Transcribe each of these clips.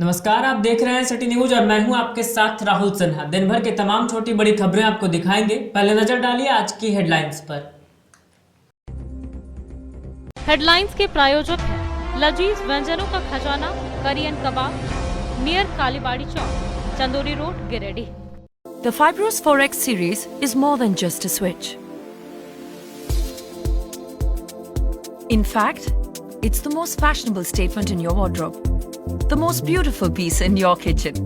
नमस्कार, आप देख रहे हैं सिटी न्यूज और मैं हूं आपके साथ राहुल सिन्हा। दिन भर के तमाम छोटी बड़ी खबरें आपको दिखाएंगे। पहले नजर डालिए आज की हेडलाइंस पर। हेडलाइंस के प्रायोजक हैं लजीज व्यंजनों का खजाना करियन कबाब near Kalibari Chowk, Chandori road, Giridih. The Fibros 4X series is more than just a switch. In fact, it's the most fashionable statement in your wardrobe. The most beautiful piece in your kitchen.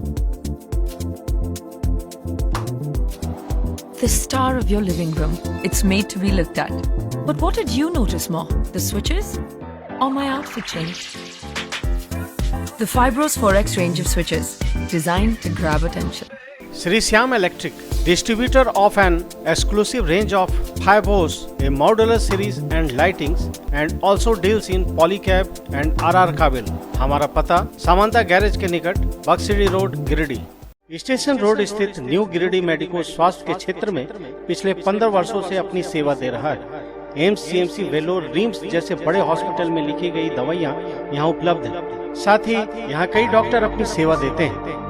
The star of your living room. It's made to be looked at. But what did you notice more? The switches? Or my outfit change? The Fibros 4X range of switches. Designed to grab attention. Sri Syam Electric, distributor of an exclusive range of Fibros, a modular series and lightings, and also deals in polycab and RR Kabil. हमारा पता Samanta garage के निकट बक्सड़ी road, Giridih. Station road स्थित new Giridih medico स्वास्थ्य के क्षेत्र में पिछले 15 वर्षों से अपनी सेवा दे रहा है। एम्स, सीएमसी, वेलोर, रिम्स जैसे बड़े हॉस्पिटल में लिखी गई दवाइयाँ यहाँ उपलब्ध है। साथ ही यहाँ कई डॉक्टर अपनी सेवा देते हैं।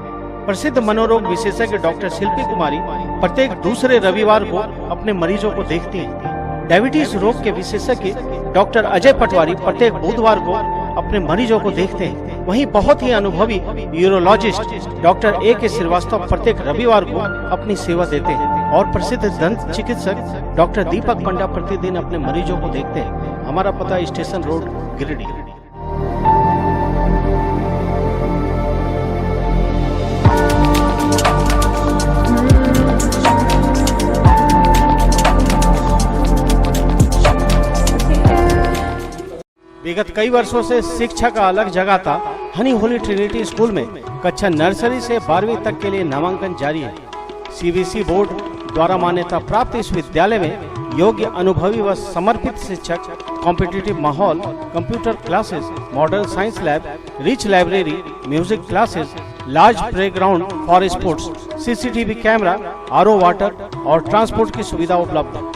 प्रसिद्ध मनोरोग विशेषज्ञ डॉक्टर शिल्पी कुमारी प्रत्येक दूसरे रविवार को अपने मरीजों को देखती हैं। डायबिटीज रोग के विशेषज्ञ डॉक्टर अजय पटवारी प्रत्येक बुधवार को अपने मरीजों को देखते हैं। वहीं बहुत ही अनुभवी यूरोलॉजिस्ट डॉक्टर A.K. श्रीवास्तव प्रत्येक रविवार को अपनी सेवा देते हैं और प्रसिद्ध दंत चिकित्सक डॉक्टर दीपक पंडा प्रतिदिन अपने मरीजों को देखते हैं। हमारा पता स्टेशन रोड, गिरिडीह। विगत कई वर्षों से शिक्षा का अलग जगह था। हनी होली ट्रिनिटी स्कूल में कक्षा नर्सरी से 12वीं तक के लिए नामांकन जारी है। सीबीएसई बोर्ड द्वारा मान्यता प्राप्त इस विद्यालय में योग्य, अनुभवी व समर्पित शिक्षक, कॉम्पिटिटिव माहौल, computer classes, model science lab, rich library, music classes, large playground for sports, CCTV camera, RO water और ट्रांसपोर्ट की सुविधा उपलब्ध है।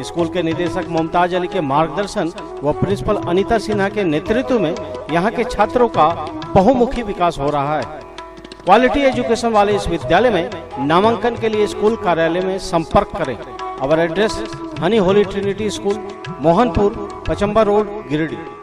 स्कूल के निदेशक मुमताज अली के मार्गदर्शन व प्रिंसिपल अनीता सिन्हा के नेतृत्व में यहाँ के छात्रों का बहुमुखी विकास हो रहा है। क्वालिटी एजुकेशन वाले इस विद्यालय में नामांकन के लिए स्कूल कार्यालय में संपर्क करें। Our address Honey Holy Trinity School, Mohanpur, Pachamba road, Giridih.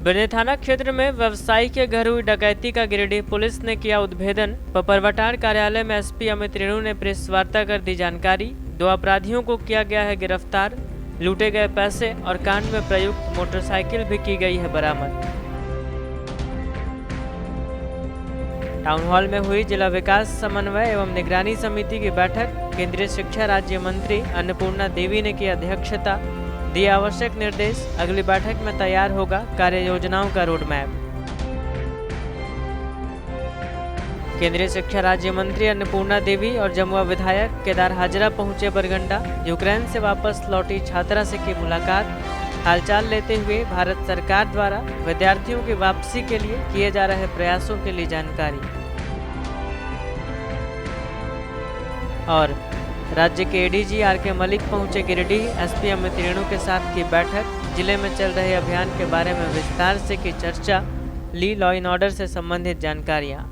Birni थाना क्षेत्र में व्यवसायी के घर हुई डकैती का गिरिडीह पुलिस ने किया उद्भेदन। पपरवटार कार्यालय में एसपी अमित रेणु ने प्रेस वार्ता कर दी जानकारी। 2 अपराधियों को किया गया है गिरफ्तार। लूटे गए पैसे और कांड में प्रयुक्त मोटरसाइकिल भी की गई है बरामद। टाउन हॉल में हुई जिला विकास समन्वय एवं निगरानी समिति की बैठक। केंद्रीय शिक्षा राज्य मंत्री अन्नपूर्णा देवी ने की अध्यक्षता। दिए आवश्यक निर्देश। अगली बैठक में तैयार होगा कार्य योजनाओं का रोड मैप। केंद्रीय शिक्षा राज्य मंत्री अन्नपूर्णा देवी और जमुआ विधायक केदार हाजरा पहुंचे बरगंडा। यूक्रेन से वापस लौटी छात्रा से की मुलाकात। हालचाल लेते हुए भारत सरकार द्वारा विद्यार्थियों की वापसी के लिए किए जा रहे प्रयासों के लिए जानकारी। और राज्य के एडीजी आर.के. मलिक पहुंचे गिरिडीह। एसपी अमित रेणु के साथ की बैठक। जिले में चल रहे अभियान के बारे में विस्तार से की चर्चा। ली लॉ एंड ऑर्डर से संबंधित जानकारियां।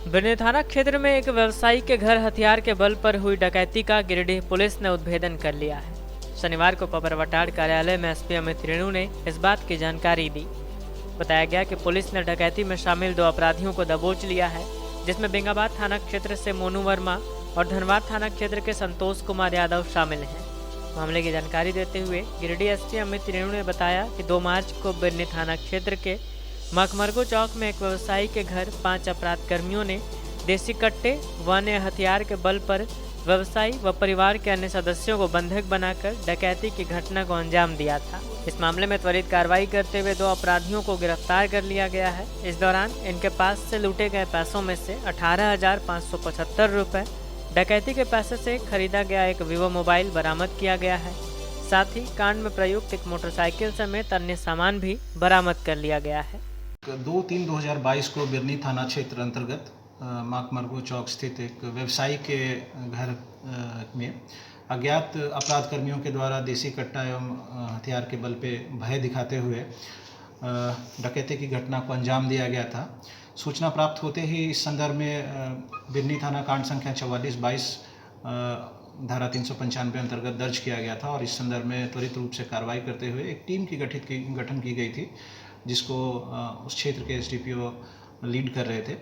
बिरनी थाना क्षेत्र में एक व्यवसायी के घर हथियार के बल पर हुई डकैती का गिरिडीह पुलिस ने उद्भेदन कर लिया है। शनिवार को पपरवटार कार्यालय में एसपी अमित रेणु ने इस बात की जानकारी दी। बताया गया कि पुलिस ने डकैती में शामिल 2 अपराधियों को दबोच लिया है, जिसमें बेंगाबाद थाना क्षेत्र से मोनू वर्मा और धनबाद थाना क्षेत्र के संतोष कुमार यादव शामिल हैं। मामले की जानकारी देते हुए गिरिडीह एसपी अमित रेणु ने बताया कि 2 मार्च को बिरनी थाना क्षेत्र के मखमरगो चौक में एक व्यवसायी के घर 5 अपराध कर्मियों ने देसी कट्टे व अन्य हथियार के बल पर व्यवसायी व परिवार के अन्य सदस्यों को बंधक बनाकर डकैती की घटना को अंजाम दिया था। इस मामले में त्वरित कार्रवाई करते हुए 2 अपराधियों को गिरफ्तार कर लिया गया है। इस दौरान इनके पास से लूटे गए पैसों में से 18,575 रुपये, डकैती के पैसे से खरीदा गया एक वीवो मोबाइल बरामद किया गया है। साथ ही कांड में प्रयुक्त एक मोटरसाइकिल समेत अन्य सामान भी बरामद कर लिया गया है। 2/3/2022 को बिरनी थाना क्षेत्र अंतर्गत माकमरगो चौक स्थित एक व्यवसायी के घर में अज्ञात अपराध कर्मियों के द्वारा देसी कट्टा एवं हथियार के बल पे भय दिखाते हुए डकैती की घटना को अंजाम दिया गया था। सूचना प्राप्त होते ही इस संदर्भ में बिरनी थाना कांड संख्या 44/22 धारा 395 अंतर्गत दर्ज किया गया था और इस संदर्भ में त्वरित रूप से कार्रवाई करते हुए एक टीम की गठन की गई थी, जिसको उस क्षेत्र के एसडीपीओ लीड कर रहे थे।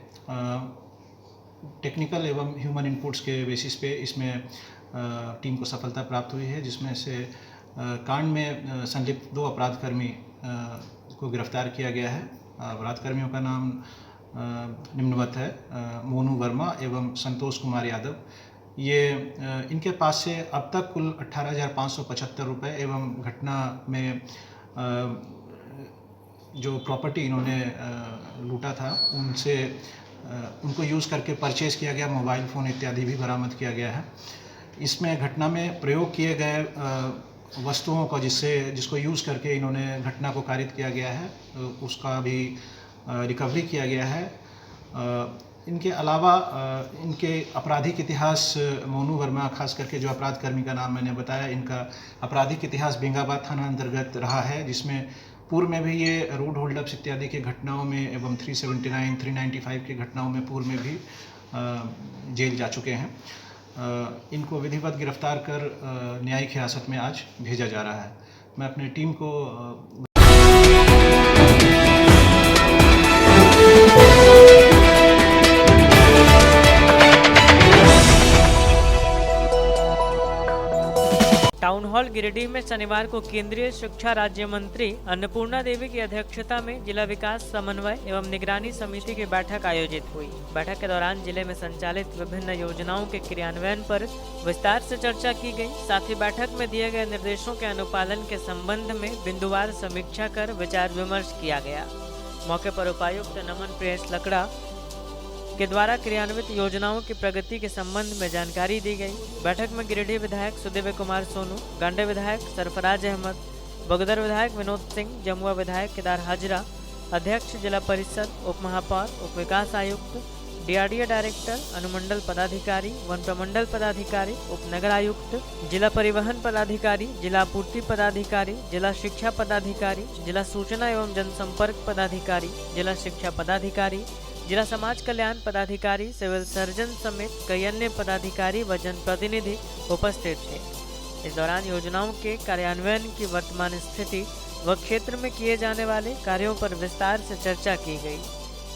टेक्निकल एवं ह्यूमन इनपुट्स के बेसिस पे इसमें टीम को सफलता प्राप्त हुई है, जिसमें से कांड में संलिप्त 2 अपराधकर्मी को गिरफ्तार किया गया है। अपराधकर्मियों का नाम निम्नवत है: मोनू वर्मा एवं संतोष कुमार यादव। ये इनके पास से अब तक कुल 18,575 रुपये एवं घटना में जो प्रॉपर्टी इन्होंने लूटा था उनको यूज़ करके परचेज़ किया गया मोबाइल फ़ोन इत्यादि भी बरामद किया गया है। इसमें घटना में प्रयोग किए गए वस्तुओं को जिसको यूज़ करके इन्होंने घटना को कारित किया गया है, उसका भी रिकवरी किया गया है। इनके अलावा इनके आपराधिक इतिहास, मोनू वर्मा खास करके जो अपराध कर्मी का नाम मैंने बताया, इनका आपराधिक इतिहास बेंगाबाद थाना अंतर्गत रहा है, जिसमें पूर्व में भी ये रोड होल्डअप्स इत्यादि की घटनाओं में एवं 379, 395 की घटनाओं में पूर्व में भी जेल जा चुके हैं। इनको विधिवत गिरफ्तार कर न्यायिक हिरासत में आज भेजा जा रहा है। मैं अपनी टीम को टाउन हॉल गिरिडीह में शनिवार को केंद्रीय शिक्षा राज्य मंत्री अन्नपूर्णा देवी की अध्यक्षता में जिला विकास समन्वय एवं निगरानी समिति की बैठक आयोजित हुई। बैठक के दौरान जिले में संचालित विभिन्न योजनाओं के क्रियान्वयन पर विस्तार से चर्चा की गई। साथ ही बैठक में दिए गए निर्देशों के अनुपालन के संबंध में बिंदुवार समीक्षा कर विचार विमर्श किया गया। मौके पर उपायुक्त नमन प्रियेश लकड़ा के द्वारा क्रियान्वित योजनाओं की प्रगति के संबंध में जानकारी दी गई। बैठक में गिरिडीह विधायक सुदिव्य कुमार सोनू, गांडे विधायक सरफराज अहमद, बगदर विधायक विनोद सिंह, जमुआ विधायक केदार हाजरा, अध्यक्ष जिला परिषद, उप महापौर, उप विकास आयुक्त, डीआरडीए डायरेक्टर, अनुमंडल पदाधिकारी, वन प्रमंडल पदाधिकारी, उप नगर आयुक्त, जिला परिवहन पदाधिकारी, जिला आपूर्ति पदाधिकारी, जिला शिक्षा पदाधिकारी, जिला सूचना एवं जनसंपर्क पदाधिकारी, जिला शिक्षा पदाधिकारी, जिला समाज कल्याण पदाधिकारी, सिविल सर्जन समेत कई अन्य पदाधिकारी व जनप्रतिनिधि उपस्थित थे। इस दौरान योजनाओं के कार्यान्वयन की वर्तमान स्थिति व क्षेत्र में किए जाने वाले कार्यों पर विस्तार से चर्चा की गई।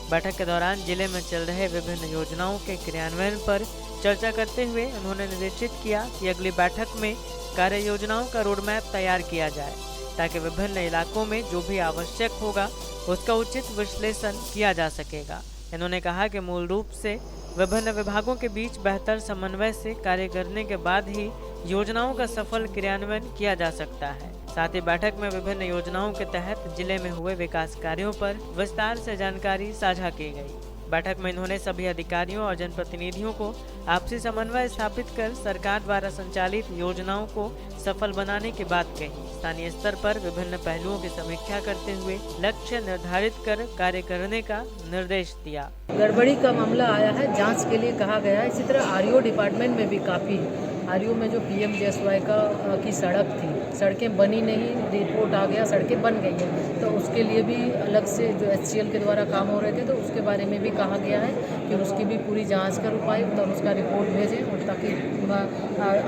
बैठक के दौरान जिले में चल रहे विभिन्न योजनाओं के क्रियान्वयन पर चर्चा करते हुए उन्होंने निर्देशित किया कि अगली बैठक में कार्य योजनाओं का रोडमैप तैयार किया जाए, ताकि विभिन्न इलाकों में जो भी आवश्यक होगा उसका उचित विश्लेषण किया जा सकेगा। इन्होंने कहा कि मूल रूप से विभिन्न विभागों के बीच बेहतर समन्वय से कार्य करने के बाद ही योजनाओं का सफल क्रियान्वयन किया जा सकता है। साथ ही बैठक में विभिन्न योजनाओं के तहत जिले में हुए विकास कार्यों पर विस्तार से जानकारी साझा की गई। बैठक में इन्होंने सभी अधिकारियों और जनप्रतिनिधियों को आपसी समन्वय स्थापित कर सरकार द्वारा संचालित योजनाओं को सफल बनाने की बात कही। स्थानीय स्तर पर विभिन्न पहलुओं की समीक्षा करते हुए लक्ष्य निर्धारित कर कार्य करने का निर्देश दिया। गड़बड़ी का मामला आया है, जांच के लिए कहा गया है। इसी तरह आरईओ डिपार्टमेंट में भी काफ़ी आरईओ में जो पीएमजीएसवाई की सड़क थी, सड़कें बनी नहीं, रिपोर्ट आ गया सड़कें बन गई हैं, तो उसके लिए भी अलग से जो एचसीएल के द्वारा काम हो रहे थे, तो उसके बारे में भी कहा गया है कि उसकी भी पूरी जांच कर उपायुक्त और उसका रिपोर्ट भेजें, और ताकि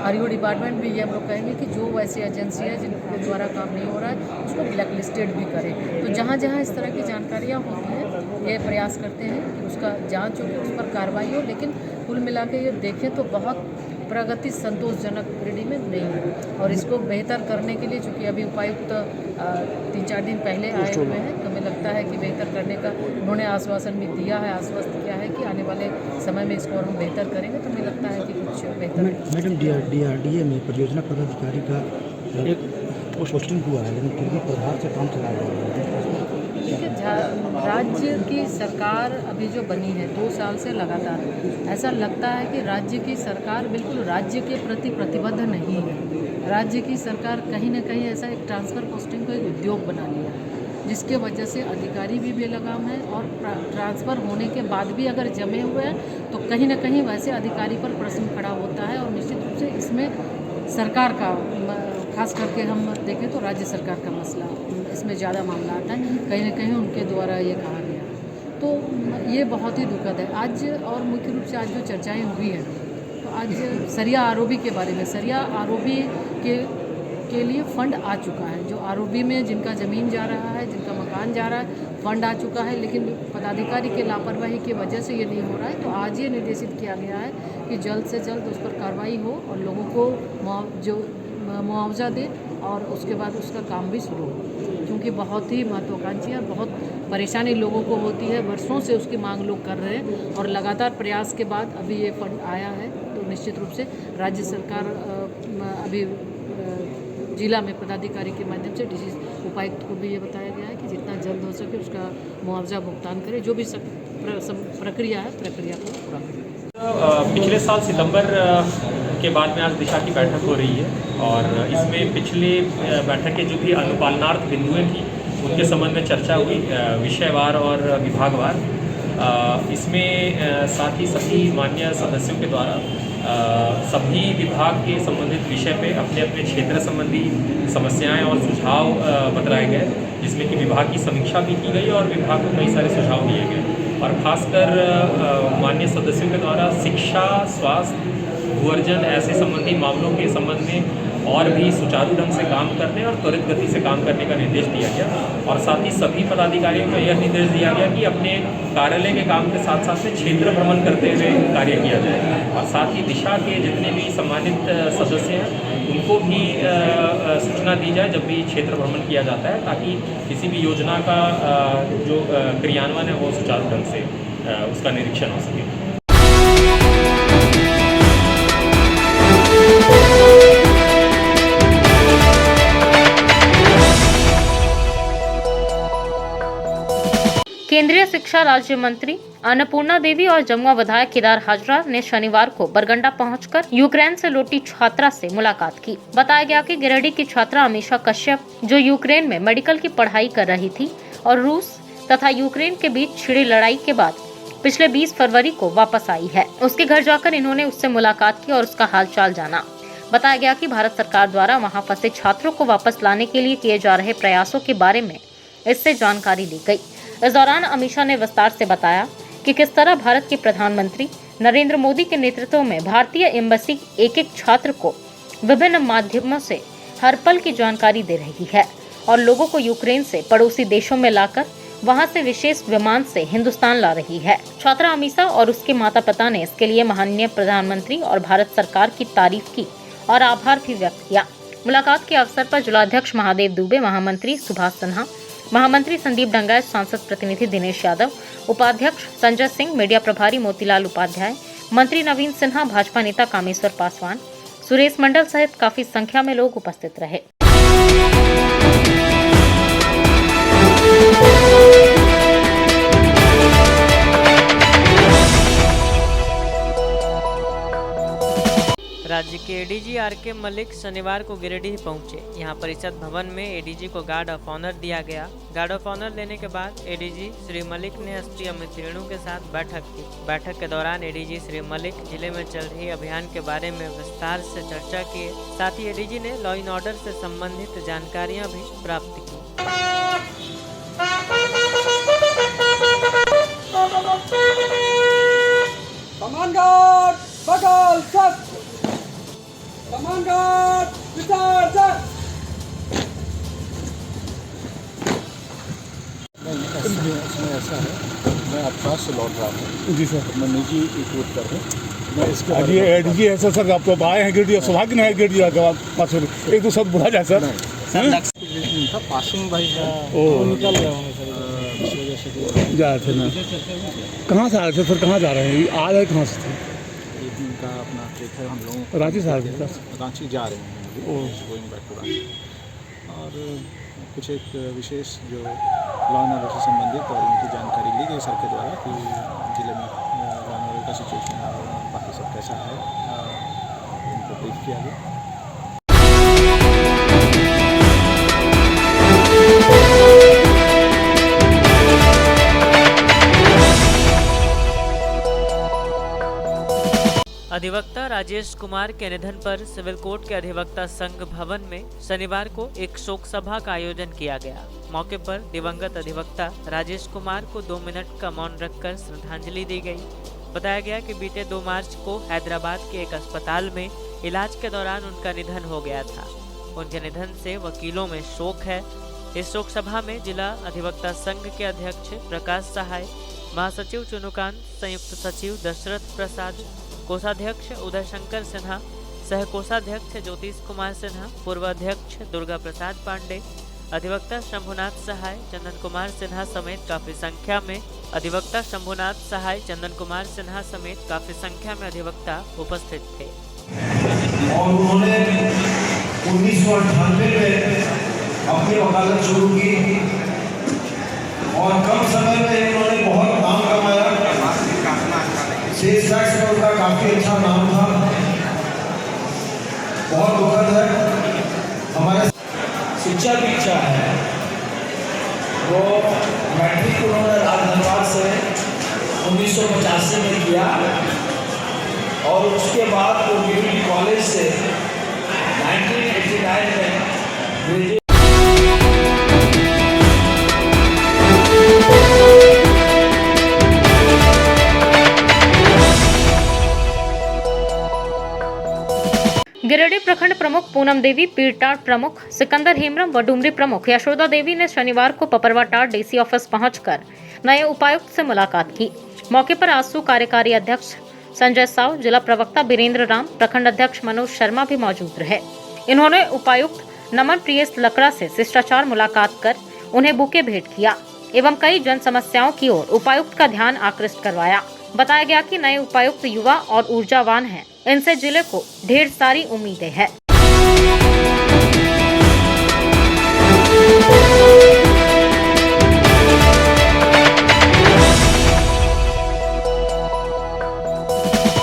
आरईओ डिपार्टमेंट भी ये हम लोग कहेंगे कि जो वैसी एजेंसियाँ जिनके द्वारा काम नहीं हो रहा है उसको ब्लैक लिस्टेड भी करें। तो जहाँ जहाँ इस तरह की जानकारियाँ होती हैं, ये प्रयास करते हैं कि उसका जाँच हो, उस पर कार्रवाई हो। लेकिन कुल मिला के ये देखें तो बहुत प्रगति संतोषजनक गिरिडीह में नहीं है। और इसको बेहतर करने के लिए, चूँकि अभी उपायुक्त 3-4 दिन पहले आए हुए हैं, तो हमें लगता है कि बेहतर करने का उन्होंने आश्वासन भी दिया है, आश्वस्त किया है कि आने वाले समय में इसको और हम बेहतर करेंगे। तो हमें लगता है कि कुछ बेहतर। मैडम, DRDA में परियोजना पदाधिकारी का एक पोस्टिंग हुआ है, लेकिन फिर भी प्रभार से काम चला रहा है। देखिए, राज्य की सरकार अभी जो बनी है 2 साल से लगातार, ऐसा लगता है कि राज्य की सरकार बिल्कुल राज्य के प्रति प्रतिबद्ध नहीं है। राज्य की सरकार कहीं ना कहीं ऐसा एक ट्रांसफ़र पोस्टिंग को एक उद्योग बना लिया, जिसके वजह से अधिकारी भी बेलगाम है और ट्रांसफ़र होने के बाद भी अगर जमे हुए हैं तो कहीं ना कहीं वैसे अधिकारी पर प्रश्न खड़ा होता है। और निश्चित रूप से इसमें सरकार का, खास करके हम देखें तो राज्य सरकार का मसला इसमें ज़्यादा मामला आता है। कहीं ना कहीं उनके द्वारा ये कहा गया, तो ये बहुत ही दुखद है। आज और मुख्य रूप से आज जो चर्चाएं हुई हैं, तो आज सरिया आरओबी के बारे में, सरिया आरओबी के लिए फ़ंड आ चुका है। जो आरओबी में जिनका ज़मीन जा रहा है, जिनका मकान जा रहा है, फ़ंड आ चुका है, लेकिन पदाधिकारी के लापरवाही की वजह से ये नहीं हो रहा है। तो आज ये निर्देशित किया गया है कि जल्द से जल्द उस पर कार्रवाई हो और लोगों को मुआवजा दे और उसके बाद उसका काम भी शुरू हो, क्योंकि बहुत ही महत्वाकांक्षी है। बहुत परेशानी लोगों को होती है, वर्षों से उसकी मांग लोग कर रहे हैं और लगातार प्रयास के बाद अभी ये फंड आया है। तो निश्चित रूप से राज्य सरकार अभी जिला में पदाधिकारी के माध्यम से डीसी उपायुक्त को भी ये बताया गया है कि जितना जल्द हो सके उसका मुआवजा भुगतान करे। जो भी प्रक्रिया है, प्रक्रिया को पूरा करें। पिछले साल सितंबर के बाद में आज दिशा की बैठक हो रही है और इसमें पिछले बैठक के जो भी अनुपालनार्थ बिंदुएं थी उनके संबंध में चर्चा हुई, विषयवार और विभागवार। इसमें साथ ही सभी मान्य सदस्यों के द्वारा सभी विभाग के संबंधित विषय पे अपने अपने क्षेत्र संबंधी समस्याएं और सुझाव बतलाए गए, जिसमें कि विभाग की समीक्षा भी की गई और विभाग को कई सारे सुझाव दिए गए। और खासकर मान्य सदस्यों के द्वारा शिक्षा, स्वास्थ्य, भूअर्जन ऐसे संबंधी मामलों के संबंध में और भी सुचारू ढंग से काम करने और त्वरित गति से काम करने का निर्देश दिया गया। और साथ ही सभी पदाधिकारियों को यह निर्देश दिया गया कि अपने कार्यालय के काम के साथ साथ में क्षेत्र भ्रमण करते हुए कार्य किया जाए। और साथ ही दिशा के जितने भी सम्मानित सदस्य हैं उनको भी सूचना दी जाए जब भी क्षेत्र भ्रमण किया जाता है, ताकि किसी भी योजना का जो क्रियान्वयन है वो सुचारू ढंग से उसका निरीक्षण हो सके। केंद्रीय शिक्षा राज्य मंत्री अन्नपूर्णा देवी और जमुआ विधायक केदार हाजरा ने शनिवार को बरगंडा पहुंचकर यूक्रेन से लौटी छात्रा से मुलाकात की। बताया गया कि गिरिडीह की छात्रा अमीशा कश्यप, जो यूक्रेन में मेडिकल की पढ़ाई कर रही थी और रूस तथा यूक्रेन के बीच छिड़ी लड़ाई के बाद पिछले 20 फरवरी को वापस आई है। उसके घर जाकर इन्होंने उससे मुलाकात की और उसका हालचाल जाना। बताया गया कि भारत सरकार द्वारा वहाँ फंसे छात्रों को वापस लाने के लिए किए जा रहे प्रयासों के बारे में इससे जानकारी ली गई। इस दौरान अमीशा ने विस्तार से बताया कि किस तरह भारत के प्रधानमंत्री नरेंद्र मोदी के नेतृत्व में भारतीय एम्बेसी एक एक छात्र को विभिन्न माध्यमों से हर पल की जानकारी दे रही है और लोगों को यूक्रेन से पड़ोसी देशों में लाकर वहां से विशेष विमान से हिंदुस्तान ला रही है। छात्रा अमीशा और उसके माता पिता ने इसके लिए माननीय प्रधानमंत्री और भारत सरकार की तारीफ की और आभार भी व्यक्त किया। मुलाकात के अवसर पर जिलाध्यक्ष महादेव दुबे, महामंत्री सुभाष सिन्हा, महामंत्री संदीप डंगाएत, सांसद प्रतिनिधि दिनेश यादव, उपाध्यक्ष संजय सिंह, मीडिया प्रभारी मोतीलाल उपाध्याय, मंत्री नवीन सिन्हा, भाजपा नेता कामेश्वर पासवान, सुरेश मंडल सहित काफी संख्या में लोग उपस्थित रहे। राज्य के एडीजी आर.के. मलिक शनिवार को गिरिडीह पहुंचे। यहां परिषद भवन में एडीजी को गार्ड ऑफ ऑनर दिया गया। गार्ड ऑफ ऑनर लेने के बाद एडीजी श्री मलिक ने एसपी अमित रेणु के साथ बैठक की। बैठक के दौरान एडीजी श्री मलिक जिले में चल रही अभियान के बारे में विस्तार से चर्चा किए। साथ ही एडीजी ने लॉ एंड ऑर्डर से संबंधित जानकारियाँ भी प्राप्त की। इसमें ऐसा है, मैं अवकाश से लौट रहा हूँ जी सर, मैं निजी रिपोर्ट कर रहा हूँ। आज ये एडीजी है सर, आप तो आए हैं गिरडी, सौभाग्य नहीं है गिरडी का पास एक दो शब्द बोला जाए सर। पासिंग भाई ओ निकल रहे होंगे सर, इस वजह से जा रहे थे ना, कहाँ से आ रहे थे सर, कहाँ जा रहे हैं, आ रहे कहाँ से थे? का अपना ट्रिप है, हम लोग रांची से आ रहे थे, रांची जा रहे हैं गोइंग बैक टू रांची। और कुछ एक विशेष जो लॉ एंड ऑर्डर से संबंधित और उनकी जानकारी ली गई सर के द्वारा कि ज़िले में लॉ एंड ऑर्डर का सिचुएशन और बाकी सब कैसा है, उनको ब्रीफ किया गया। अधिवक्ता राजेश कुमार के निधन पर सिविल कोर्ट के अधिवक्ता संघ भवन में शनिवार को एक शोक सभा का आयोजन किया गया। मौके पर दिवंगत अधिवक्ता राजेश कुमार को 2 मिनट का मौन रखकर श्रद्धांजलि दी गई। बताया गया कि बीते 2 मार्च को हैदराबाद के एक अस्पताल में इलाज के दौरान उनका निधन हो गया था। उनके निधन से वकीलों में शोक है। इस शोक सभा में जिला अधिवक्ता संघ के अध्यक्ष प्रकाश सहाय, महासचिव चुनुकांत, संयुक्त सचिव दशरथ प्रसाद, कोषाध्यक्ष उदय शंकर सिन्हा, सह कोषाध्यक्ष ज्योतिष कुमार सिन्हा, पूर्व अध्यक्ष दुर्गा प्रसाद पांडे, अधिवक्ता शंभुनाथ सहाय, चंदन कुमार सिन्हा समेत काफी संख्या में अधिवक्ता उपस्थित थे। और उन्होंने 1998 में अपनी वकालत शुरू की और कम समय में उन्होंने बहुत नाम कमाया। सेल्स टैक्स में उनका काफ़ी अच्छा नाम था। बहुत दुखद है, हमारे शिक्षा की इच्छा है, वो मैट्रिक उन्होंने राजधनवाद से 1985 में किया और उसके बाद वो गिरिडीह कॉलेज से 1989 में ग्रेजुएट। गिरिडीह प्रखंड प्रमुख पूनम देवी, पीरटाट प्रमुख सिकंदर हेमरम व डुमरी प्रमुख यशोदा देवी ने शनिवार को पपरवाटाट डीसी ऑफिस पहुंचकर नए उपायुक्त से मुलाकात की। मौके पर आसू कार्यकारी अध्यक्ष संजय साव, जिला प्रवक्ता बीरेंद्र राम, प्रखंड अध्यक्ष मनोज शर्मा भी मौजूद रहे। इन्होंने उपायुक्त नमन प्रियस लकड़ा से शिष्टाचार मुलाकात कर उन्हें बुके भेंट किया एवं कई जन समस्याओं की ओर उपायुक्त का ध्यान आकृष्ट करवाया। बताया गया कि नए उपायुक्त युवा और ऊर्जावान हैं। इनसे जिले को ढेर सारी उम्मीदें हैं।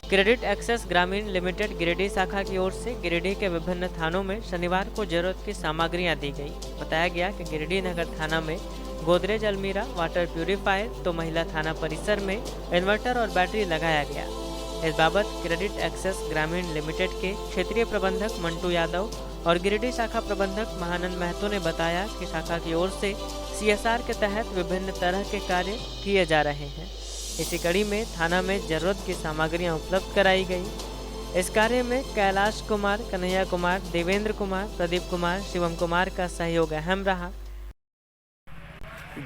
क्रेडिट एक्सेस ग्रामीण लिमिटेड गिरिडीह शाखा की ओर से गिरिडीह के विभिन्न थानों में शनिवार को जरूरत की सामग्रियां दी गई। बताया गया कि गिरिडीह नगर थाना में गोदरेज अलमीरा, वाटर प्यूरिफायर तो महिला थाना परिसर में इन्वर्टर और बैटरी लगाया गया। इस बाबत क्रेडिट एक्सेस ग्रामीण लिमिटेड के क्षेत्रीय प्रबंधक मंटू यादव और गिरिडीह शाखा प्रबंधक महानंद महतो ने बताया कि शाखा की ओर से CSR के तहत विभिन्न तरह के कार्य किए जा रहे हैं। इसी कड़ी में थाना में जरूरत की सामग्रियां उपलब्ध कराई गई। इस कार्य में कैलाश कुमार, कन्हैया कुमार, देवेंद्र कुमार, प्रदीप कुमार, शिवम कुमार का सहयोग अहम रहा।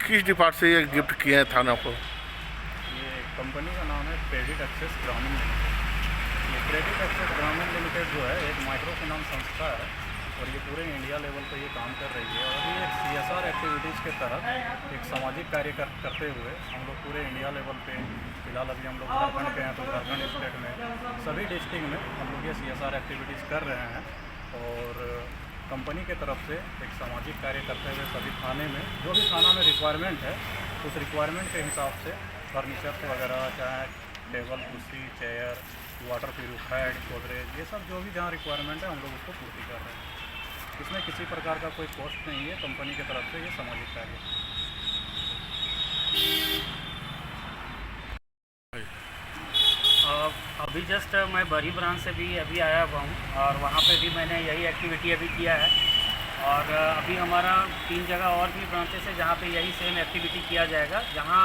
किस डिपार्ट से ये गिफ्ट किए हैं थाना को? ये कंपनी का नाम है क्रेडिट एक्सेस ग्रामीण लिमिटेड। ये क्रेडिट एक्सेस ग्रामीण लिमिटेड जो है एक माइक्रो फाइनेंस संस्था है और ये पूरे इंडिया लेवल पर ये काम कर रही है। और अभी एक CSR एक्टिविटीज़ के तहत एक सामाजिक कार्य करते हुए हम लोग पूरे इंडिया लेवल पे, फिलहाल अभी हम लोग झारखंड के हैं तो झारखंड स्टेट में सभी डिस्ट्रिक्ट में हम लोग ये CSR एक्टिविटीज़ कर रहे हैं। और कंपनी के तरफ से एक सामाजिक कार्य करते हुए सभी थाने में जो भी थाना में रिक्वायरमेंट है उस रिक्वायरमेंट के हिसाब से फर्नीचर वगैरह, चाहे टेबल, कुर्सी, चेयर, वाटर प्यूरिफायर, गोदरेज, ये सब जो भी जहाँ रिक्वायरमेंट है हम लोग उसको पूर्ति कर रहे हैं। इसमें किसी प्रकार का कोई कॉस्ट नहीं है, कंपनी की तरफ से ये सामाजिक कार्य है। अभी जस्ट मैं बरी ब्रांच से भी अभी आया हुआ हूँ और वहाँ पे भी मैंने यही एक्टिविटी अभी किया है। और अभी हमारा 3 जगह और भी ब्रांचेस है जहाँ पे यही सेम एक्टिविटी किया जाएगा। जहाँ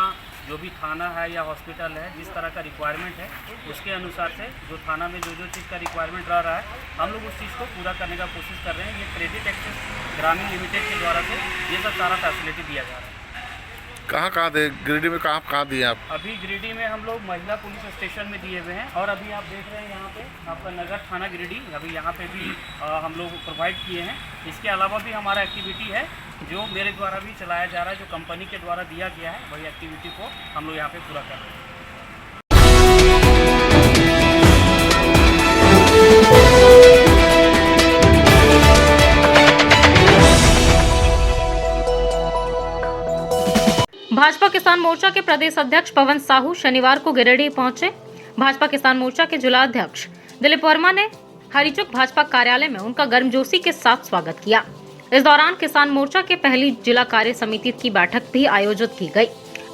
जो भी थाना है या हॉस्पिटल है जिस तरह का रिक्वायरमेंट है उसके अनुसार से जो थाना में जो चीज़ का रिक्वायरमेंट रह रहा है हम लोग उस चीज़ को पूरा करने का कोशिश कर रहे हैं। ये क्रेडिट एक्सेस ग्रामीण लिमिटेड के द्वारा से ये सब सारा फैसिलिटी दिया जा रहा है। कहाँ दे गिरिडीह में कहाँ दिए आप? अभी गिरिडीह में हम लोग महिला पुलिस स्टेशन में दिए हुए हैं और अभी आप देख रहे हैं यहाँ पे आपका नगर थाना गिरिडीह, अभी यहाँ पे भी हम लोग प्रोवाइड किए हैं। इसके अलावा भी हमारा एक्टिविटी है जो मेरे द्वारा भी चलाया जा रहा है, जो कंपनी के द्वारा दिया गया है, वही एक्टिविटी को हम लोग यहाँ पे पूरा कर रहे हैं। भाजपा किसान मोर्चा के प्रदेश अध्यक्ष पवन साहू शनिवार को गिरिडीह पहुंचे। भाजपा किसान मोर्चा के जिला अध्यक्ष दिलीप वर्मा ने हरिचुक भाजपा कार्यालय में उनका गर्मजोशी के साथ स्वागत किया। इस दौरान किसान मोर्चा के पहली जिला कार्य समिति की बैठक भी आयोजित की गई।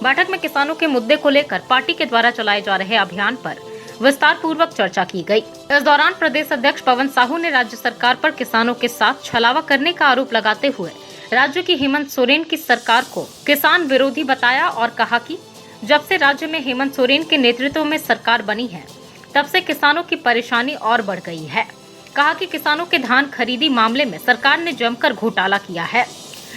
बैठक में किसानों के मुद्दे को लेकर पार्टी के द्वारा चलाए जा रहे अभियान पर विस्तार पूर्वक चर्चा की गई। इस दौरान प्रदेश अध्यक्ष पवन साहू ने राज्य सरकार पर किसानों के साथ छलावा करने का आरोप लगाते हुए राज्य की हेमंत सोरेन की सरकार को किसान विरोधी बताया और कहा कि जब से राज्य में हेमंत सोरेन के नेतृत्व में सरकार बनी है तब से किसानों की परेशानी और बढ़ गई है। कहा कि किसानों के धान खरीदी मामले में सरकार ने जमकर घोटाला किया है।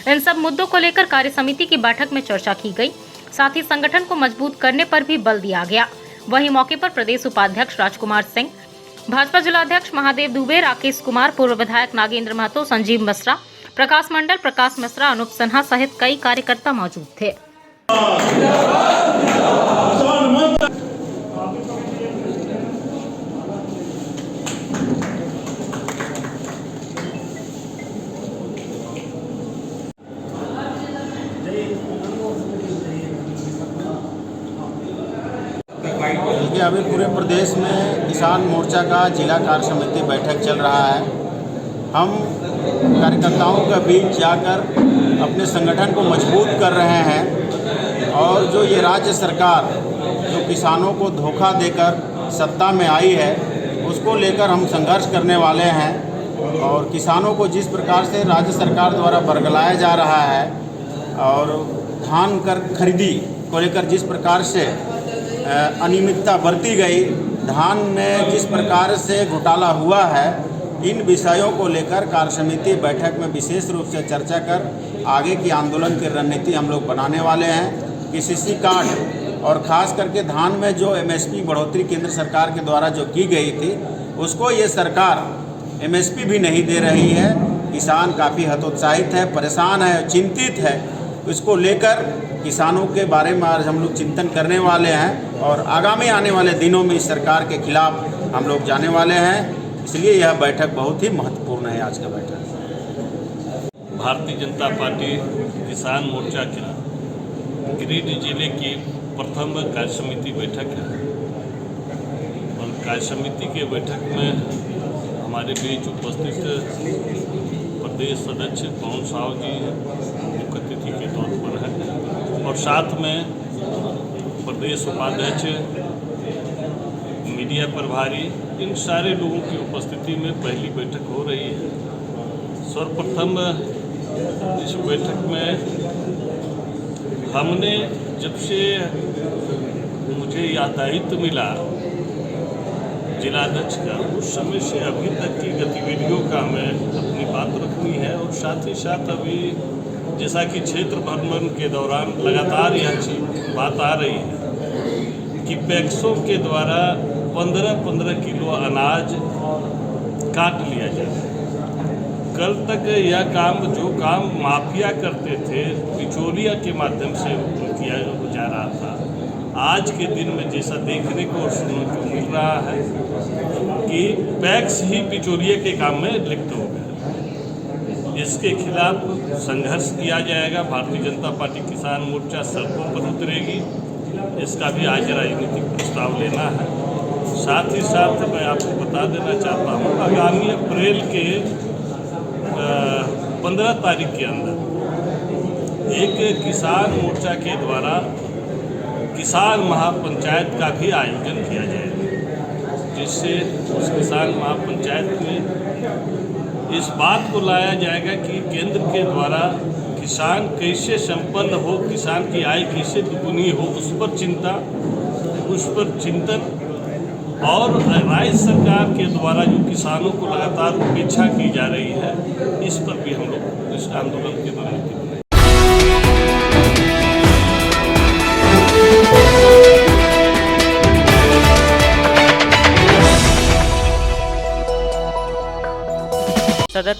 इन सब मुद्दों को लेकर कार्य समिति की बैठक में चर्चा की गई। साथ ही संगठन को मजबूत करने पर भी बल दिया गया। वहीं मौके पर प्रदेश उपाध्यक्ष राजकुमार सिंह, भाजपा जिलाध्यक्ष महादेव दुबे, राकेश कुमार, पूर्व विधायक नागेंद्र महतो, संजीव मिश्रा, प्रकाश मंडल, प्रकाश मिश्रा, अनूप सिन्हा सहित कई कार्यकर्ता मौजूद थे। देखिए, अभी पूरे प्रदेश में किसान मोर्चा का जिला कार्य समिति बैठक चल रहा है। हम कार्यकर्ताओं के बीच जाकर अपने संगठन को मजबूत कर रहे हैं और जो ये राज्य सरकार जो किसानों को धोखा देकर सत्ता में आई है उसको लेकर हम संघर्ष करने वाले हैं। और किसानों को जिस प्रकार से राज्य सरकार द्वारा बरगलाया जा रहा है और धान कर खरीदी को लेकर जिस प्रकार से अनियमितता बरती गई, धान में जिस प्रकार से घोटाला हुआ है, इन विषयों को लेकर कार्य समिति बैठक में विशेष रूप से चर्चा कर आगे की आंदोलन की रणनीति हम लोग बनाने वाले हैं। केसीसी कार्ड और ख़ास करके धान में जो एमएसपी बढ़ोतरी केंद्र सरकार के द्वारा जो की गई थी उसको ये सरकार एमएसपी भी नहीं दे रही है। किसान काफ़ी हतोत्साहित है, परेशान है, चिंतित है। इसको लेकर किसानों के बारे में आज हम लोग चिंतन करने वाले हैं और आगामी आने वाले दिनों में इस सरकार के खिलाफ हम लोग जाने वाले हैं। इसलिए यह बैठक बहुत ही महत्वपूर्ण है। आज का बैठक भारतीय जनता पार्टी किसान मोर्चा के गिरिडीह जिले की प्रथम कार्य समिति बैठक है और कार्य समिति के बैठक में हमारे बीच उपस्थित प्रदेश अध्यक्ष पवन साहू जी मुख्य अतिथि के तौर पर है और साथ में प्रदेश उपाध्यक्ष, मीडिया प्रभारी, इन सारे लोगों की उपस्थिति में पहली बैठक हो रही है। सर्वप्रथम इस बैठक में हमने जब से मुझे यह दायित्व मिला जिलाध्यक्ष का, उस समय से अभी तक की गतिविधियों का हमें अपनी बात रखनी है और साथ ही साथ अभी जैसा कि क्षेत्र भ्रमण के दौरान लगातार यह बात आ रही है कि पैक्सों के द्वारा 15-15 किलो अनाज काट लिया जाए। कल तक यह काम जो काम माफिया करते थे बिचौलिया के माध्यम से किया जा रहा था, आज के दिन में जैसा देखने को और सुनने को मिल रहा है कि पैक्स ही बिचौलिया के काम में लिप्त हो गए। इसके खिलाफ संघर्ष किया जाएगा। भारतीय जनता पार्टी किसान मोर्चा सड़कों पर उतरेगी। इसका भी आज राजनीतिक प्रस्ताव लेना है। साथ ही साथ मैं आपको बता देना चाहता हूँ, आगामी अप्रैल के 15 तारीख के अंदर एक किसान मोर्चा के द्वारा किसान महापंचायत का भी आयोजन किया जाएगा, जिससे उस किसान महापंचायत में इस बात को लाया जाएगा कि केंद्र के द्वारा किसान कैसे संपन्न हो, किसान की आय कैसे दुगुनी हो, उस पर चिंतन और राज्य सरकार के द्वारा जो किसानों को लगातार उपेक्षा की जा रही है, इस पर भी हम लोग इस आंदोलन के दौरान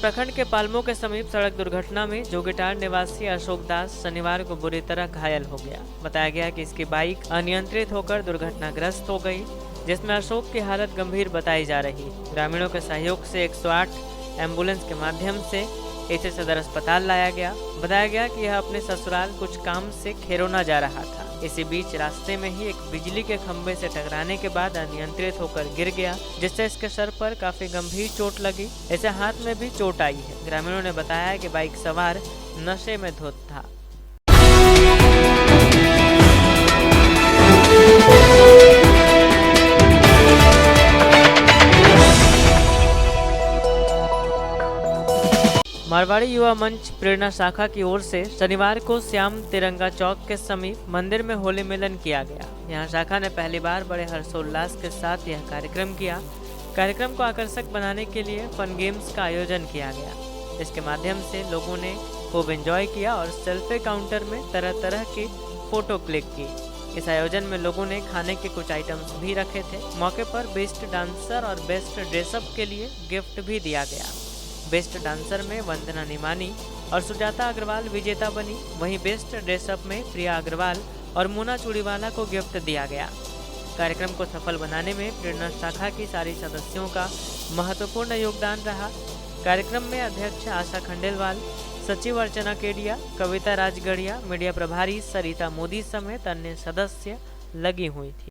प्रखंड के पालमो के समीप सड़क दुर्घटना में जोगेटार निवासी अशोक दास शनिवार को बुरी तरह घायल हो गया। बताया गया कि इसकी बाइक अनियंत्रित होकर दुर्घटनाग्रस्त हो गई, जिसमें अशोक की हालत गंभीर बताई जा रही। ग्रामीणों के सहयोग से 108 एम्बुलेंस के माध्यम से इसे सदर अस्पताल लाया गया। बताया गया कि यह अपने ससुराल कुछ काम से खेरोना जा रहा था। इसी बीच रास्ते में ही एक बिजली के खंभे से टकराने के बाद अनियंत्रित होकर गिर गया, जिससे इसके सर पर काफी गंभीर चोट लगी। इसे हाथ में भी चोट आई है। ग्रामीणों ने बताया कि बाइक सवार नशे में धुत था। मारवाड़ी युवा मंच प्रेरणा शाखा की ओर से शनिवार को श्याम तिरंगा चौक के समीप मंदिर में होली मिलन किया गया। यहां शाखा ने पहली बार बड़े हर्षोल्लास के साथ यह कार्यक्रम किया। कार्यक्रम को आकर्षक बनाने के लिए फन गेम्स का आयोजन किया गया। इसके माध्यम से लोगों ने खूब एंजॉय किया और सेल्फी काउंटर में तरह तरह की फोटो क्लिक की। इस आयोजन में लोगों ने खाने के कुछ आइटम्स भी रखे थे। मौके पर बेस्ट डांसर और बेस्ट ड्रेसअप के लिए गिफ्ट भी दिया गया। बेस्ट डांसर में वंदना निमानी और सुजाता अग्रवाल विजेता बनी। वहीं बेस्ट ड्रेसअप में प्रिया अग्रवाल और मोना चूड़ीवाला को गिफ्ट दिया गया। कार्यक्रम को सफल बनाने में प्रेरणा शाखा की सारी सदस्यों का महत्वपूर्ण योगदान रहा। कार्यक्रम में अध्यक्ष आशा खंडेलवाल, सचिव अर्चना केडिया, कविता राजगढ़िया, मीडिया प्रभारी सरिता मोदी समेत अन्य सदस्य लगी हुई थी।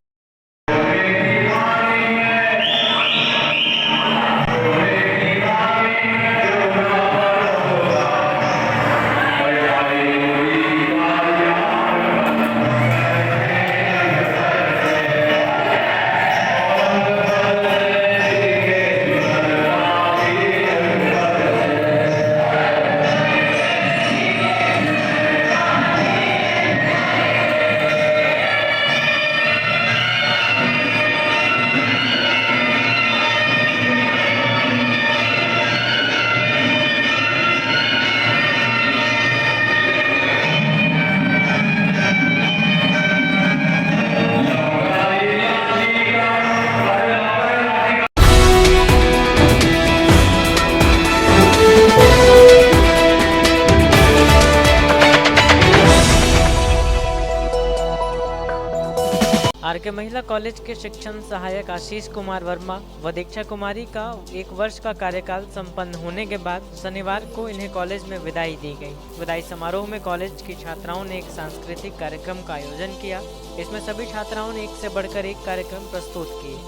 आरके महिला कॉलेज के शिक्षण सहायक आशीष कुमार वर्मा व दीक्षा कुमारी का 1 वर्ष का कार्यकाल संपन्न होने के बाद शनिवार को इन्हें कॉलेज में विदाई दी गई। विदाई समारोह में कॉलेज की छात्राओं ने एक सांस्कृतिक कार्यक्रम का आयोजन किया। इसमें सभी छात्राओं ने एक से बढ़कर एक कार्यक्रम प्रस्तुत किए।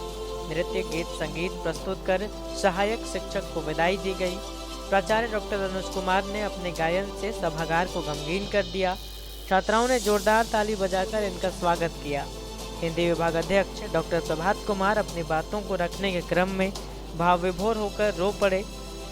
नृत्य, गीत, संगीत प्रस्तुत कर सहायक शिक्षक को विदाई दी गई। प्राचार्य डॉक्टर अनुज कुमार ने अपने गायन से सभागार को गमगीन कर दिया। छात्राओं ने जोरदार ताली बजाकर इनका स्वागत किया। हिंदी विभाग अध्यक्ष डॉक्टर प्रभात कुमार अपनी बातों को रखने के क्रम में भाव विभोर होकर रो पड़े।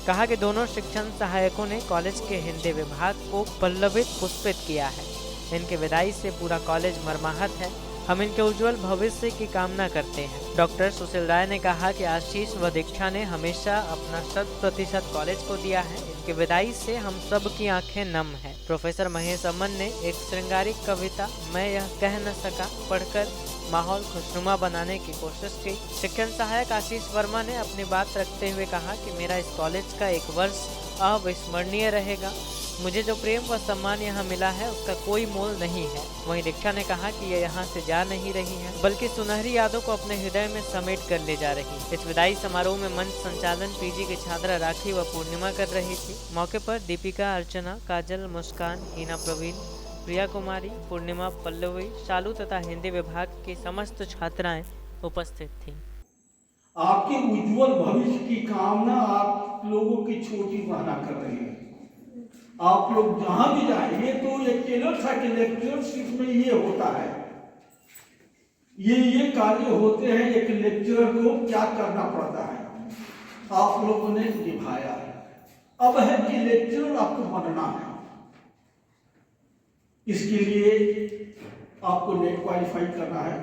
कहा कि दोनों शिक्षण सहायकों ने कॉलेज के हिंदी विभाग को पल्लवित पुष्पित किया है। इनके विदाई से पूरा कॉलेज मर्माहत है। हम इनके उज्जवल भविष्य की कामना करते हैं। डॉक्टर सुशील राय ने कहा कि आशीष व दीक्षा ने हमेशा अपना 100% कॉलेज को दिया है। इनके विदाई से हम सब की आंखें नम हैं। प्रोफेसर महेश अमन ने एक श्रृंगारिक कविता मैं यह कह न सका पढ़कर माहौल खुशनुमा बनाने की कोशिश की। शिक्षण सहायक आशीष वर्मा ने अपनी बात रखते हुए कहा कि मेरा इस कॉलेज का 1 वर्ष अविस्मरणीय रहेगा। मुझे जो प्रेम व सम्मान यहाँ मिला है उसका कोई मोल नहीं है। वहीं दीक्षा ने कहा कि ये यहाँ से जा नहीं रही है बल्कि सुनहरी यादों को अपने हृदय में समेट कर ले जा रही। इस विदाई समारोह में मंच संचालन पीजी की छात्रा राखी व पूर्णिमा कर रही थी। मौके पर दीपिका, अर्चना, काजल, मुस्कान, हीना प्रवीण, प्रिया कुमारी, पूर्णिमा, पल्लवी, शालू तथा हिंदी विभाग की समस्त छात्राएं उपस्थित थीं। आपके उज्जवल भविष्य की कामना आप लोगों की छोटी बहना कर रही है। आप लोग जहां भी जाएंगे तो एक टेलर था कि लेक्चरशिप में ये होता है, ये कार्य होते हैं। एक लेक्चरर को क्या करना पड़ता है, आप लोगों ने निभाया है। अब है कि लेक्चरर आपको बनना है। इसके लिए आपको नेट क्वालिफाई करना है।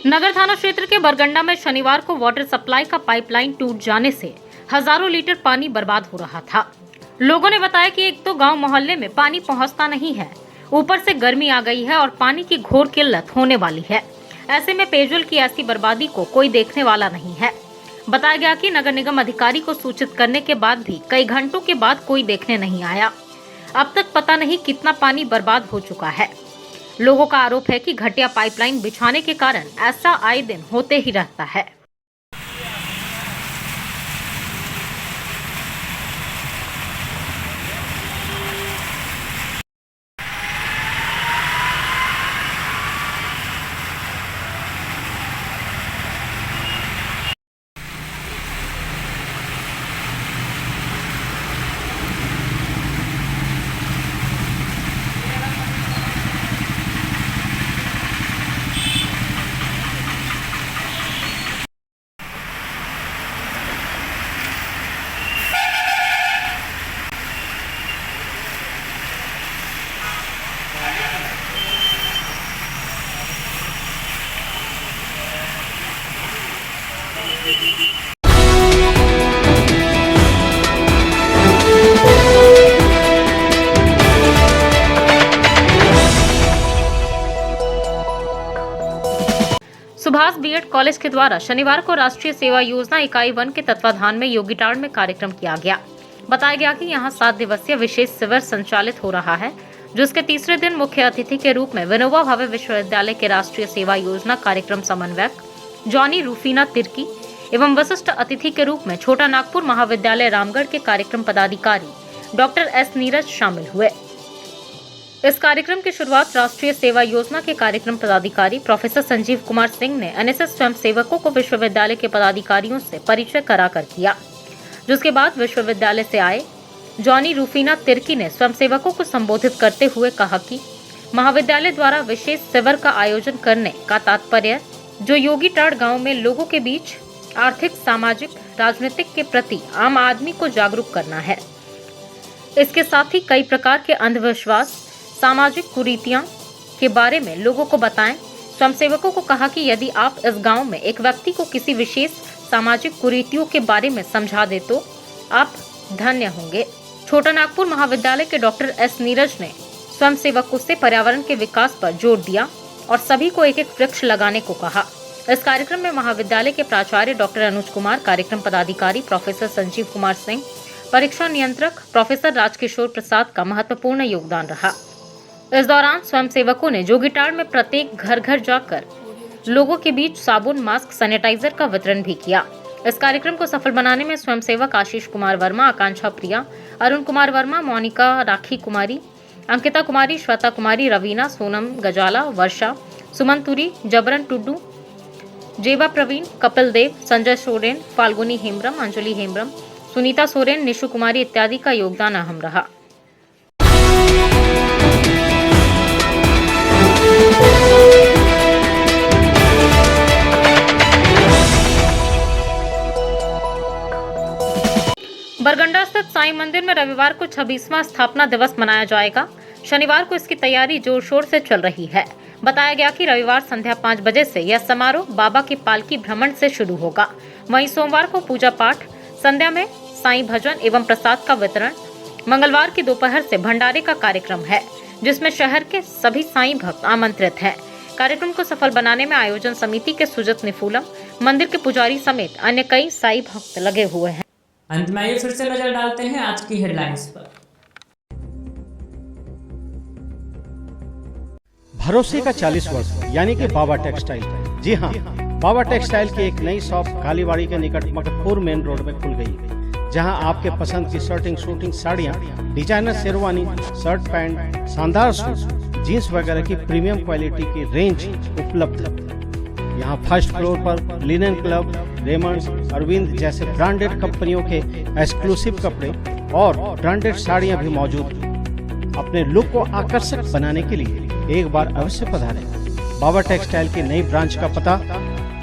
नगर थाना क्षेत्र के बरगंडा में शनिवार को वाटर सप्लाई का पाइपलाइन टूट जाने से हजारों लीटर पानी बर्बाद हो रहा था। लोगों ने बताया कि एक तो गांव मोहल्ले में पानी पहुंचता नहीं है, ऊपर से गर्मी आ गई है और पानी की घोर किल्लत होने वाली है। ऐसे में पेयजल की ऐसी बर्बादी को कोई देखने वाला नहीं है। बताया गया कि नगर निगम अधिकारी को सूचित करने के बाद भी कई घंटों के बाद कोई देखने नहीं आया। अब तक पता नहीं कितना पानी बर्बाद हो चुका है। लोगों का आरोप है कि घटिया पाइपलाइन बिछाने के कारण ऐसा आए दिन होते ही रहता है। सुभाष बीएड कॉलेज के द्वारा शनिवार को राष्ट्रीय सेवा योजना इकाई 1 के तत्वाधान में योगीटाड़ में कार्यक्रम किया गया। बताया गया कि यहां 7 दिवसीय विशेष शिविर संचालित हो रहा है, जिसके तीसरे दिन मुख्य अतिथि के रूप में विनोबा भावे विश्वविद्यालय के राष्ट्रीय सेवा योजना कार्यक्रम समन्वयक जॉनी रूफीना तिर्की एवं वरिष्ठ अतिथि के रूप में छोटा नागपुर महाविद्यालय रामगढ़ के कार्यक्रम पदाधिकारी डॉक्टर एस नीरज शामिल हुए। इस कार्यक्रम की शुरुआत राष्ट्रीय सेवा योजना के कार्यक्रम पदाधिकारी प्रोफेसर संजीव कुमार सिंह ने एनएसएस स्वयंसेवकों को विश्वविद्यालय के पदाधिकारियों से परिचय कराकर किया, जिसके बाद विश्वविद्यालय से आए जॉनी रूफीना तिर्की ने स्वयंसेवकों को संबोधित करते हुए कहा कि महाविद्यालय द्वारा विशेष शिविर का आयोजन करने का तात्पर्य जो योगीटाड़ गांव में लोगों के बीच आर्थिक, सामाजिक, राजनीतिक के प्रति आम आदमी को जागरूक करना है। इसके साथ ही कई प्रकार के अंधविश्वास, सामाजिक कुरीतियां के बारे में लोगों को बताएं। स्वयंसेवकों को कहा कि यदि आप इस गांव में एक व्यक्ति को किसी विशेष सामाजिक कुरीतियों के बारे में समझा दे तो आप धन्य होंगे। छोटा नागपुर महाविद्यालय के डॉक्टर एस नीरज ने स्वयंसेवकों से पर्यावरण के विकास पर जोर दिया और सभी को एक एक वृक्ष लगाने को कहा। इस कार्यक्रम में महाविद्यालय के प्राचार्य डॉक्टर अनुज कुमार, कार्यक्रम पदाधिकारी प्रोफेसर संजीव कुमार सिंह, परीक्षा नियंत्रक प्रोफेसर राजकिशोर प्रसाद का महत्वपूर्ण योगदान रहा। इस दौरान स्वयंसेवकों ने जोगीटाड़ में प्रत्येक घर घर जाकर लोगों के बीच साबुन, मास्क, सैनिटाइजर का वितरण भी किया। इस कार्यक्रम को सफल बनाने में स्वयंसेवक आशीष कुमार वर्मा, आकांक्षा प्रिया, अरुण कुमार वर्मा, मोनिका राखी कुमारी, अंकिता कुमारी, श्वेता कुमारी, रवीना, सोनम गजाला, वर्षा, सुमन तुरी, जबरन टुड्डू, जेबा प्रवीण, कपिल देव, संजय सोरेन, फाल्गुनी हेम्ब्रम, अंजलि हेम्ब्रम, सुनीता सोरेन, निशु कुमारी इत्यादि का योगदान अहम रहा। बरगंडा स्थित साईं मंदिर में रविवार को 26वां स्थापना दिवस मनाया जाएगा। शनिवार को इसकी तैयारी जोर शोर से चल रही है। बताया गया कि रविवार संध्या 5 बजे से यह समारोह बाबा की पालकी भ्रमण से शुरू होगा। वहीं सोमवार को पूजा पाठ, संध्या में साईं भजन एवं प्रसाद का वितरण, मंगलवार की दोपहर से भंडारे का कार्यक्रम है, जिसमें शहर के सभी साईं भक्त आमंत्रित हैं। कार्यक्रम को सफल बनाने में आयोजन समिति के सुजत निफूलम, मंदिर के पुजारी समेत अन्य कई साईं भक्त लगे हुए हैं। अंत में आइए फिर से नजर डालते हैं आज की हेडलाइंस पर। भरोसे का 40 वर्ष यानी कि बाबा टेक्सटाइल। जी हाँ, बाबा टेक्सटाइल की एक नई शॉप कालीबाड़ी के निकट मकतपुर मेन रोड में खुल गई, जहां आपके पसंद की शूटिंग साड़ियां, डिजाइनर शेरवानी, शर्ट पैंट, शानदार सूट, जीन्स वगैरह की प्रीमियम क्वालिटी की रेंज उपलब्ध है। यहाँ फर्स्ट फ्लोर पर लिनन क्लब, रेमंड्स, अरविंद जैसे ब्रांडेड कंपनियों के एक्सक्लूसिव कपड़े और ब्रांडेड साड़ियां भी मौजूद हैं। अपने लुक को आकर्षक बनाने के लिए एक बार अवश्य पधारें। बाबा टेक्सटाइल की नई ब्रांच का पता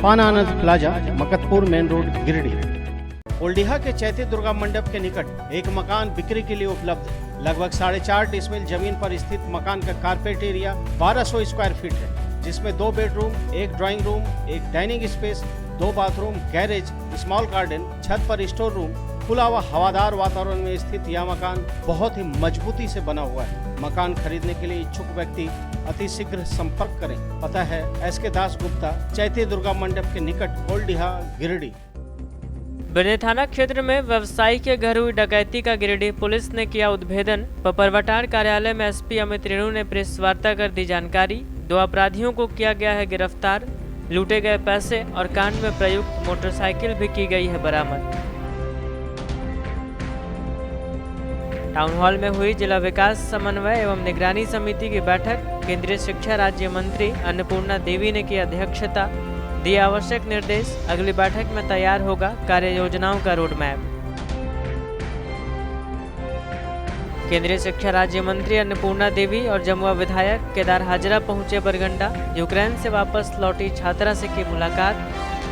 Pan Anand plaza, Maktapur main road, Giridih. Oldiha के चैती दुर्गा मंडप के निकट एक मकान बिक्री के लिए उपलब्ध है। लगभग 4.5 डिसमिल जमीन पर स्थित मकान का कारपेट एरिया 1200 स्क्वायर फीट है। जिसमें 2 bedroom, 1 drawing room, 1 dining space, 2 bathroom, garage, small garden, छत पर स्टोर रूम, खुला व हवादार वातावरण में स्थित यह मकान बहुत ही मजबूती से बना हुआ है। मकान खरीदने के लिए इच्छुक व्यक्ति अति शीघ्र संपर्क करें। पता है SK दास गुप्ता, चैत्य दुर्गा मंडप के निकट कोल्डिहा, गिरिडीह। बिरनी थाना क्षेत्र में व्यवसायी के घर हुई डकैती का गिरिडीह पुलिस ने किया उद्भेदन। पपरवटार कार्यालय में SP अमित रेणु ने प्रेस वार्ता कर दी जानकारी। 2 अपराधियों को किया गया है गिरफ्तार। लूटे गए पैसे और कांड में प्रयुक्त मोटरसाइकिल भी की गई है बरामद। टाउन हॉल में हुई जिला विकास समन्वय एवं निगरानी समिति की बैठक। केंद्रीय शिक्षा राज्य मंत्री अन्नपूर्णा देवी ने की अध्यक्षता, दिए आवश्यक निर्देश। अगली बैठक में तैयार होगा कार्य योजनाओं का रोड मैप। केंद्रीय शिक्षा राज्य मंत्री अन्नपूर्णा देवी और जमुआ विधायक केदार हाजरा पहुंचे बरगंडा। यूक्रेन से वापस लौटी छात्रा से की मुलाकात।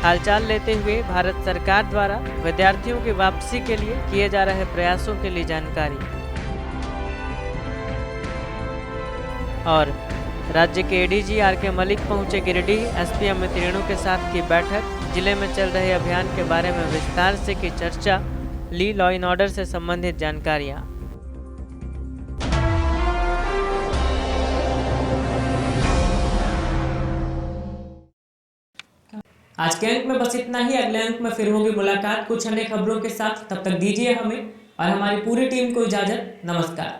हालचाल लेते हुए भारत सरकार द्वारा विद्यार्थियों की वापसी के लिए किए जा रहे प्रयासों के लिए जानकारी। और राज्य के ADG RK मलिक पहुंचे गिरिडीह। SP अमित रेणु के साथ की बैठक। जिले में चल रहे अभियान के बारे में विस्तार से की चर्चा। ली लॉ एंड ऑर्डर से संबंधित जानकारियां। आज के अंक में बस इतना ही। अगले अंक में फिर होगी मुलाकात कुछ अन्य खबरों के साथ। तब तक दीजिए हमें और हमारी पूरी टीम को इजाजत। नमस्कार।